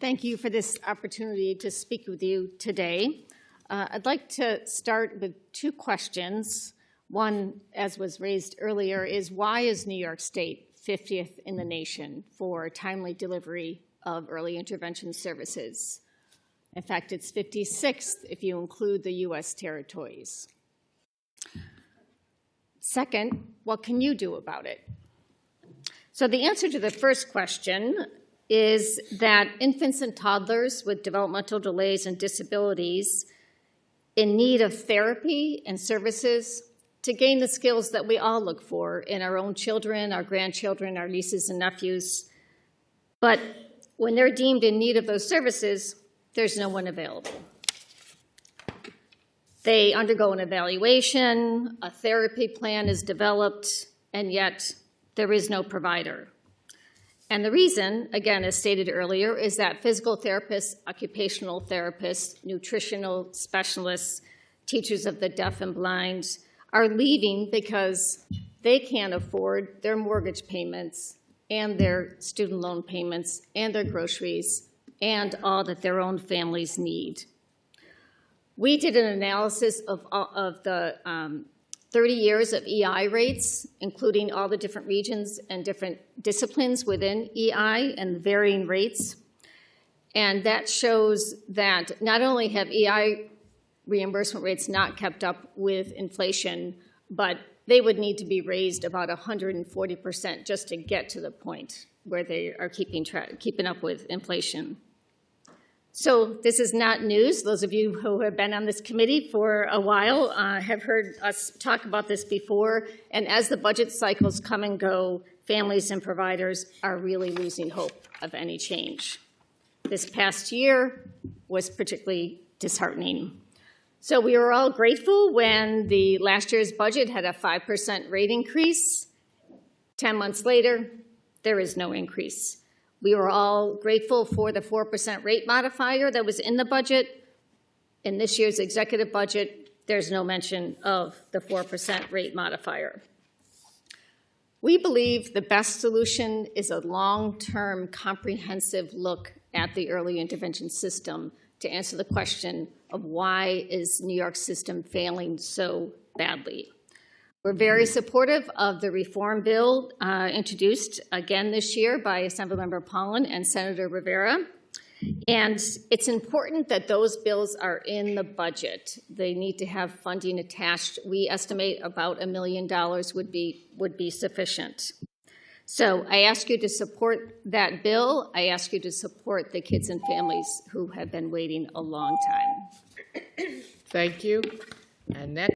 Thank you for this opportunity to speak with you today. I'd like to start with two questions. One, as was raised earlier, is why is New York State 50th in the nation for timely delivery of early intervention services? In fact, it's 56th if you include the U.S. territories. Second, what can you do about it? So the answer to the first question is that infants and toddlers with developmental delays and disabilities in need of therapy and services to gain the skills that we all look for in our own children, our grandchildren, our nieces and nephews. But when they're deemed in need of those services, there's no one available. They undergo an evaluation, a therapy plan is developed, and yet there is no provider. And the reason, again, as stated earlier, is that physical therapists, occupational therapists, nutritional specialists, teachers of the deaf and blind are leaving because they can't afford their mortgage payments and their student loan payments and their groceries and all that their own families need. We did an analysis of the 30 years of EI rates, including all the different regions and different disciplines within EI and varying rates. And that shows that not only have EI reimbursement rates not kept up with inflation, but they would need to be raised about 140% just to get to the point where they are keeping up with inflation. So this is not news. Those of you who have been on this committee for a while have heard us talk about this before. And as the budget cycles come and go, families and providers are really losing hope of any change. This past year was particularly disheartening. So we were all grateful when the last year's budget had a 5% rate increase. 10 months later, there is no increase. We were all grateful for the 4% rate modifier that was in the budget. In this year's executive budget, there's no mention of the 4% rate modifier. We believe the best solution is a long-term comprehensive look at the early intervention system to answer the question of why is New York's system failing so badly. We're very supportive of the reform bill introduced again this year by Assemblymember Pollan and Senator Rivera. And it's important that those bills are in the budget. They need to have funding attached. We estimate about $1 million would be sufficient. So I ask you to support that bill. I ask you to support the kids and families who have been waiting a long time. Thank you. And next.